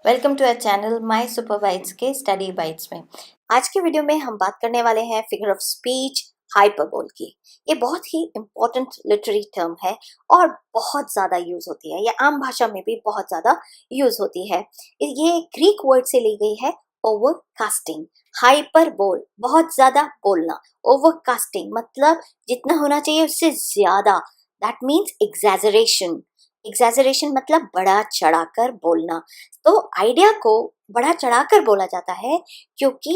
Welcome to our channel my super bytes के study bytes में। आज के वीडियो में हम बात करने वाले हैं फिगर ऑफ स्पीच हाइपरबोल की। ये बहुत ही इम्पोर्टेंट लिटरेरी टर्म है और बहुत ज़्यादा यूज होती है। ये आम भाषा में भी बहुत ज़्यादा यूज होती है। ये ग्रीक वर्ड से ली गई है ओवरकास्टिंग। हाइपरबोल बहुत ज़्यादा बोलना, ओवरकास्टिंग मतलब जितना होना चाहिए उससे ज़्यादा, दैट मीन्स एग्जैजरेशन। एग्जैजरेशन मतलब बढ़ा चढ़ाकर बोलना। तो आइडिया को बढ़ा चढ़ाकर बोला जाता है क्योंकि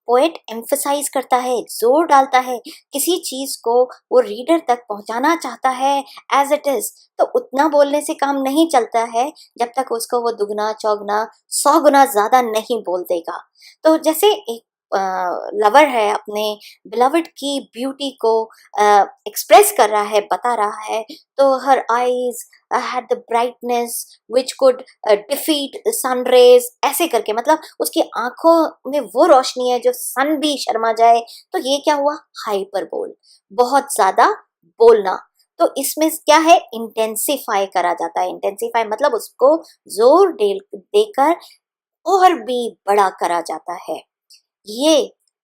पोएट एम्फसाइज करता है, जोर डालता है, किसी चीज को वो रीडर तक पहुंचाना चाहता है एज इट इज। तो उतना बोलने से काम नहीं चलता है जब तक उसको वो दुगना चौगना 100 गुना ज्यादा नहीं बोल देगा। तो जैसे एक लवर है अपने बिलवड की ब्यूटी को एक्सप्रेस कर रहा है, बता रहा है, तो her eyes had the brightness which could defeat sun rays, ऐसे करके मतलब उसकी आंखों में वो रोशनी है जो सन भी शर्मा जाए। तो ये क्या हुआ? हाइपरबोल, बहुत ज्यादा बोलना। तो इसमें क्या है? इंटेंसिफाई करा जाता है। इंटेंसिफाई मतलब उसको जोर देकर और भी बड़ा करा जाता है। ये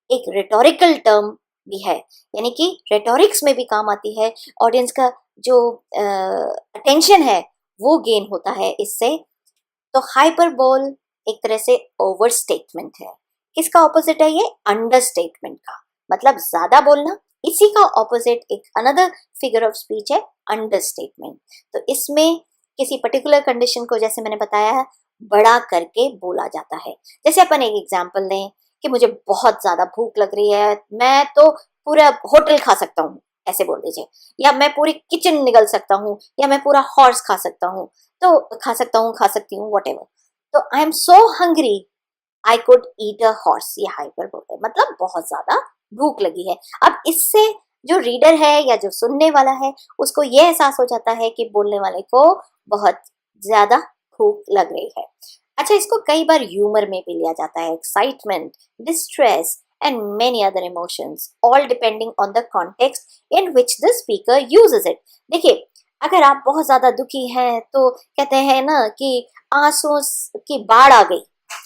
एक रिटोरिकल टर्म भी है, यानी कि रेटोरिक्स में भी काम आती है। ऑडियंस का जो अटेंशन है वो गेन होता है इससे। तो हाइपरबोल एक तरह से ओवर स्टेटमेंट है। किसका ऑपोजिट है ये? अंडर स्टेटमेंट का, मतलब ज्यादा बोलना। इसी का ऑपोजिट एक अनदर फिगर ऑफ स्पीच है अंडर स्टेटमेंट। तो इसमें किसी पर्टिकुलर कंडीशन को, जैसे मैंने बताया है, बड़ा करके बोला जाता है। जैसे अपन एक एग्जांपल लें कि मुझे बहुत ज्यादा भूख लग रही है, मैं तो पूरा होटल खा सकता हूँ, ऐसे बोल दीजिए। या मैं पूरी किचन निगल सकता हूँ, या मैं पूरा हॉर्स खा सकता हूँ, तो खा सकता हूँ, खा सकती हूँ, वॉटेवर। तो I am so hungry I could eat a horse. ये हाइपरबोल है, मतलब बहुत ज्यादा भूख लगी है। अब इससे जो रीडर है या जो सुनने वाला है उसको ये एहसास हो जाता है कि बोलने वाले को बहुत ज्यादा भूख लग रही है। अच्छा, इसको कई बार ह्यूमर में भी लिया जाता है। Excitement, distress and many other emotions, all depending on the context in which the speaker uses it. देखिए, अगर आप बहुत ज्यादा दुखी हैं तो कहते हैं ना कि आंसू की बाढ़ आ गई।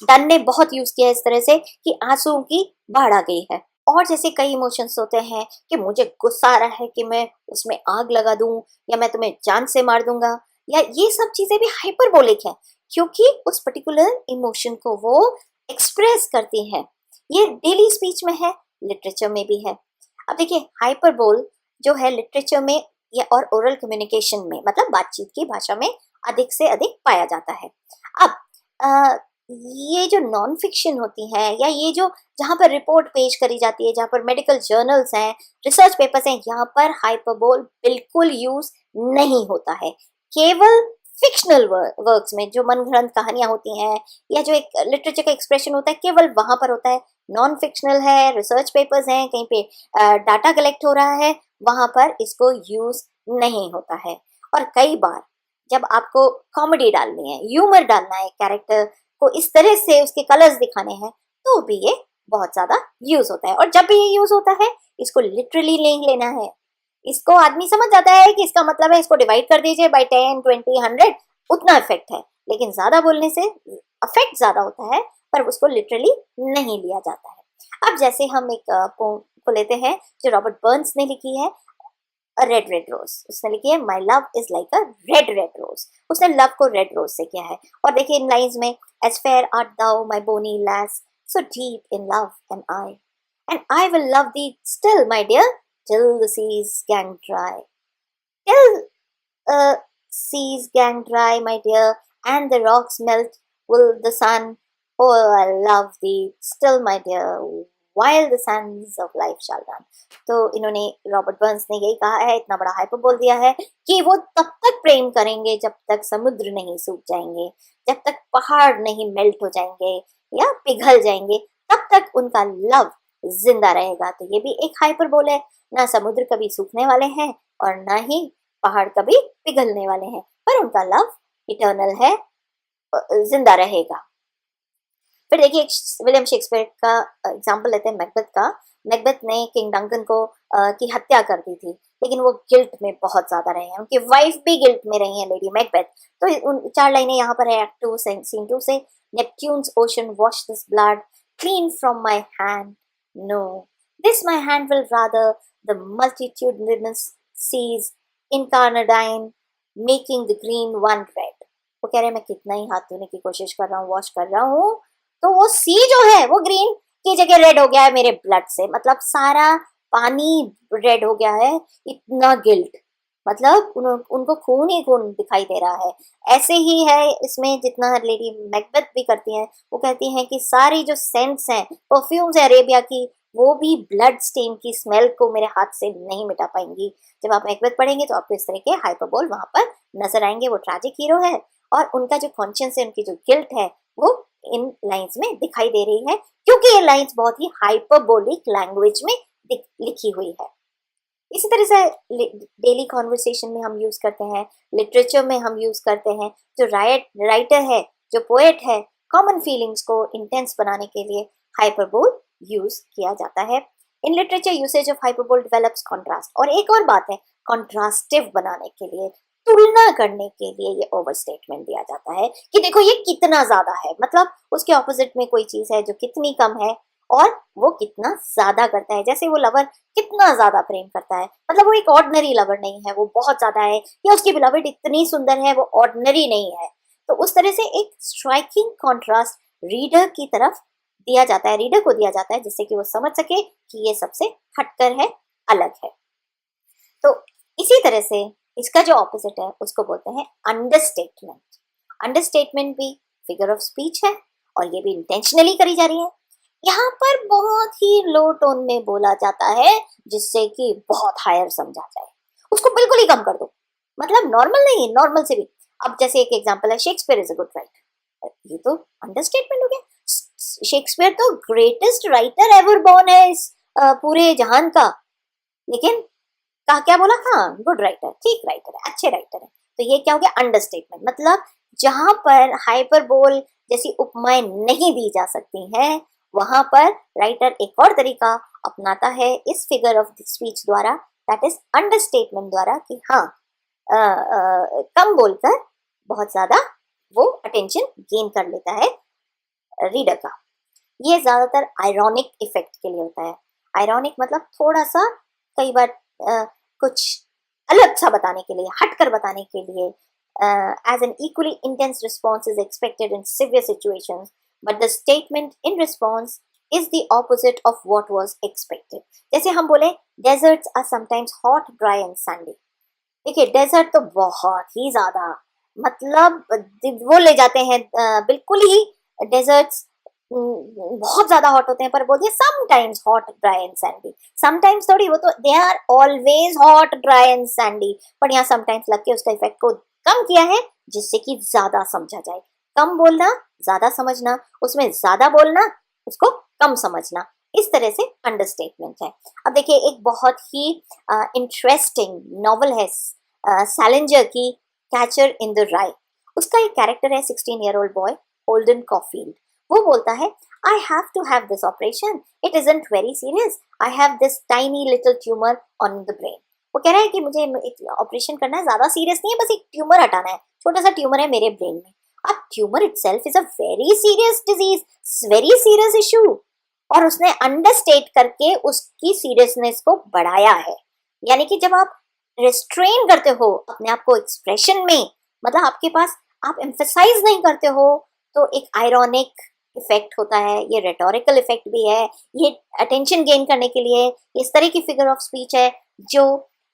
डन ने बहुत यूज किया इस तरह से कि आंसू की बाढ़ आ गई है। और जैसे कई इमोशंस होते हैं कि मुझे गुस्सा आ रहा है कि मैं उसमें आग लगा दूं, या मैं तुम्हें जान से मार दूंगा, या ये सब चीजें भी हाइपरबोलिक है क्योंकि उस पर्टिकुलर इमोशन को वो एक्सप्रेस करती हैं। ये डेली स्पीच में है, लिटरेचर में भी है। अब देखिए, हाइपरबोल जो है लिटरेचर में या और ओरल कम्युनिकेशन में, मतलब बातचीत की भाषा में अधिक से अधिक पाया जाता है। अब ये जो नॉन फिक्शन होती है, या ये जो जहाँ पर रिपोर्ट पेश करी जाती है, जहाँ पर मेडिकल जर्नल्स हैं, रिसर्च पेपर्स हैं, यहाँ पर हाइपरबोल बिल्कुल यूज नहीं होता है। केवल फिक्शनल वर्क्स में जो मनगढ़ंत कहानियां होती हैं या जो एक लिटरेचर का एक्सप्रेशन होता है, केवल वहां पर होता है। नॉन फिक्शनल है, रिसर्च पेपर्स हैं, कहीं पे डाटा कलेक्ट हो रहा है, वहां पर इसको यूज नहीं होता है। और कई बार जब आपको कॉमेडी डालनी है, ह्यूमर डालना है, कैरेक्टर को इस तरह से उसके कलर्स दिखाने हैं, तो भी ये बहुत ज्यादा यूज होता है। और जब भी ये यूज होता है, इसको लिटरली नहीं लेना है। इसको आदमी समझ जाता है कि इसका मतलब है इसको डिवाइड कर दीजिए बाय 10, 20, 100, उतना इफेक्ट है। लेकिन ज्यादा बोलने से इफेक्ट ज्यादा होता है, पर उसको लिटरली नहीं लिया जाता है। अब जैसे हम एक पोम को लेते हैं जो रॉबर्ट बर्न्स ने लिखी है, रेड रेड रोज। उसने लिखी है, my love is like a red red rose. उसने लव को रेड रोज से किया है। और देखिए इन लाइन्स में, as fair art thou my bony lass, so deep in love am I, and I will love thee still my dear till the seas gang dry, till seas gang dry my dear and the rocks melt will the sun, oh I love thee still my dear while the suns of life shall run। तो इन्होंने, Robert Burns ने यही कहा है, इतना बड़ा hyper बोल दिया है कि वो तब तक प्रेम करेंगे जब तक समुद्र नहीं सूख जाएंगे, जब तक पहाड़ नहीं मेल्ट हो जाएंगे या पिघल जाएंगे, तब तक उनका लव जिंदा रहेगा। तो ये भी एक हाइपर बोल है। ना समुद्र कभी सूखने वाले हैं और ना ही पहाड़ कभी पिघलने वाले हैं, पर उनका लव इटर्नल है, जिंदा रहेगा। फिर देखिए विलियम शेक्सपियर का एग्जाम्पल लेते हैं, मैकबेथ का। मैकबेथ ने किंग डंकन को की हत्या कर दी थी, लेकिन वो गिल्ट में बहुत ज्यादा रहे हैं। उनकी वाइफ भी गिल्ट में रही है, लेडी मैकबेथ। तो उन 4 लाइनें यहाँ पर है एक्ट 2 सीन 2 से। Neptune's ocean wash this blood clean from my hand. No, this my hand will rather the multitudinous seas incarnadine making the green one red. वो कह रहे मैं कितना ही हाथ धोने की कोशिश कर रहा हूँ, वॉश कर रहा हूँ, तो वो सी जो है वो ग्रीन की जगह रेड हो गया है मेरे ब्लड से। मतलब सारा पानी रेड हो गया है, इतना गिल्ट, मतलब उनको खून ही खून दिखाई दे रहा है। ऐसे ही है इसमें, जितना लेडी मैकबेथ भी करती हैं, वो कहती हैं कि सारी जो सेंट्स हैं, परफ्यूम्स है अरेबिया की, वो भी ब्लड स्टेन की स्मेल को मेरे हाथ से नहीं मिटा पाएंगी। जब आप मैकबेथ पढ़ेंगे तो आपको इस तरह के हाइपरबोल वहां पर नजर आएंगे। वो ट्रैजिक हीरो है और उनका जो कॉन्शियस है, उनकी जो गिल्ट है, वो इन लाइंस में दिखाई दे रही है, क्योंकि ये लाइंस बहुत ही हाइपरबोलिक लैंग्वेज में लिखी हुई है। इसी तरह से डेली कॉन्वर्सेशन में हम यूज करते हैं, लिटरेचर में हम यूज करते हैं। जो राइटर है, जो पोएट है, कॉमन फीलिंग्स को इंटेंस बनाने के लिए हाइपरबोल यूज किया जाता है। In literature usage of hyperbole develops contrast. और एक और बात है, कॉन्ट्रास्टिव बनाने के लिए, तुलना करने के लिए ये ओवर स्टेटमेंट दिया जाता है कि देखो ये कितना ज्यादा है, मतलब उसके ऑपोजिट में कोई चीज है जो कितनी कम है और वो कितना ज्यादा करता है। जैसे वो लवर कितना ज्यादा प्रेम करता है, मतलब वो एक ऑर्डिनरी लवर नहीं है, वो बहुत ज्यादा है, या उसकी बिलवड इतनी सुंदर है, वो ऑर्डिनरी नहीं है। तो उस तरह से एक स्ट्राइकिंग कॉन्ट्रास्ट रीडर की तरफ दिया जाता है, रीडर को दिया जाता है, जिससे कि वो समझ सके कि ये सबसे हटकर है, अलग है। तो इसी तरह से इसका जो ऑपोजिट है उसको बोलते हैं अंडरस्टेटमेंट। अंडरस्टेटमेंट भी फिगर ऑफ स्पीच है और ये भी इंटेंशनली करी जा रही है। यहाँ पर बहुत ही लो टोन में बोला जाता है, जिससे कि बहुत हायर समझा जाए। उसको बिल्कुल ही कम कर दो, मतलब नॉर्मल नहीं, नॉर्मल से भी। अब जैसे एक एग्जांपल है, Shakespeare is a good writer, ये तो अंडरस्टेटमेंट हो गया। शेक्सपियर तो ग्रेटेस्ट राइटर एवर बॉर्न है इस पूरे जहान का, लेकिन कहा क्या बोला, हाँ गुड राइटर, ठीक राइटर है, अच्छे राइटर है। तो ये क्या हो गया, अंडरस्टेटमेंट। मतलब जहां पर हाइपरबोल जैसी उपमाएं नहीं दी जा सकती हैं, वहां पर राइटर एक और तरीका अपनाता है इस फिगर ऑफ स्पीच द्वारा, दैट इज अंडरस्टेटमेंट द्वारा, कि हाँ कम बोलकर बहुत ज्यादा वो अटेंशन गेन कर लेता है रीडर का। ये ज्यादातर आयरॉनिक इफेक्ट के लिए होता है। आयरॉनिक मतलब थोड़ा सा, कई बार कुछ अलग सा बताने के लिए, हटकर बताने के लिए। As an equally intense response is expected in severe situations, but the statement in response is the opposite of what was expected. जैसे हम बोले deserts are sometimes hot, dry and sandy. देखिए डेजर्ट तो बहुत ही ज्यादा, मतलब वो ले जाते हैं बिल्कुल ही, डेजर्ट्स बहुत ज्यादा हॉट होते हैं, पर बोलते हैं sometimes hot, dry and sandy. Sometimes थोड़ी, वो तो they are always hot, dry and sandy, पर यहाँ समटाइम्स लग के उसका इफेक्ट को कम किया है, जिससे कि ज्यादा समझा जाए। कम बोलना, ज्यादा समझना, उसमें ज्यादा बोलना, उसको कम समझना, इस तरह से अंडरस्टेटमेंट है। अब देखिए एक बहुत ही इंटरेस्टिंग नॉवल है सैलेंजर की, कैचर इन द राई। उसका एक कैरेक्टर है 16-year-old बॉय होल्डन कॉफील्ड। वो बोलता है, I have to have this operation, it isn't very serious, I have this tiny little tumour on the brain. वो कह रहा है कि मुझे एक ऑपरेशन करना है, ज्यादा सीरियस नहीं है, बस एक ट्यूमर हटाना है, छोटा सा ट्यूमर है मेरे ब्रेन में। अब tumour itself is a very serious disease, very serious issue, और उसने अंडरस्टेट करके उसकी सीरियसनेस को बढ़ाया है। यानी कि जब आप रिस्ट्रेन करते हो अपने आप को एक्सप्रेशन में, मतलब आपके पास, आप एम्फसाइज नहीं करते हो, तो एक आयरॉनिक इफेक्ट होता है, ये रेटोरिकल इफेक्ट भी है, ये अटेंशन गेन करने के लिए इस तरह की फिगर ऑफ स्पीच है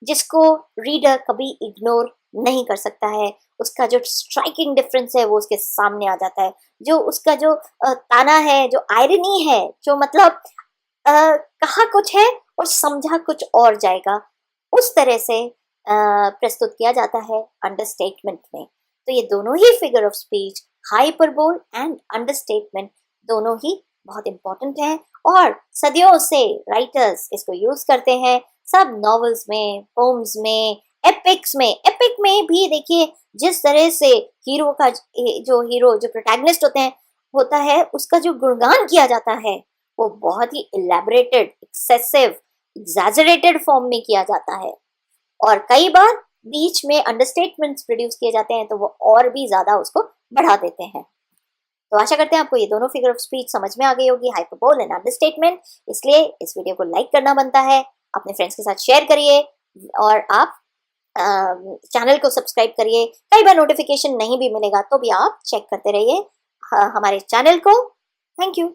जिसको रीडर कभी इग्नोर नहीं कर सकता है। उसका जो स्ट्राइकिंग डिफरेंस है वो उसके सामने आ जाता है, जो उसका जो ताना है, जो आयरनी है, जो मतलब कहा कुछ है और समझा कुछ और जाएगा, उस तरह से प्रस्तुत किया जाता है अंडरस्टेटमेंट में। तो ये दोनों ही figure of speech, hyperbole and understatement, दोनों ही बहुत इंपॉर्टेंट हैं और सदियों से राइटर्स इसको यूज करते हैं, सब नॉवेल्स में, पोम्स में, एपिक्स में। एपिक में भी देखिए जिस तरह से हीरो का जो प्रोटैगनिस्ट होता है उसका जो गुणगान किया जाता है, वो बहुत ही इलेबोरेटेड, एक्सेसिव, एग्जैजरेटेड फॉर्म में किया जाता है, और कई बार बीच में अंडरस्टेटमेंट्स प्रोड्यूस किए जाते हैं, तो वो और भी ज्यादा उसको बढ़ा देते हैं। तो आशा करते हैं आपको ये दोनों फिगर ऑफ स्पीच समझ में आ गई होगी, हाइपरबोल एंड अंडरस्टेटमेंट। इसलिए इस वीडियो को लाइक करना बनता है, अपने फ्रेंड्स के साथ शेयर करिए और आप चैनल को सब्सक्राइब करिए। कई बार नोटिफिकेशन नहीं भी मिलेगा तो भी आप चेक करते रहिए हमारे चैनल को। Thank you.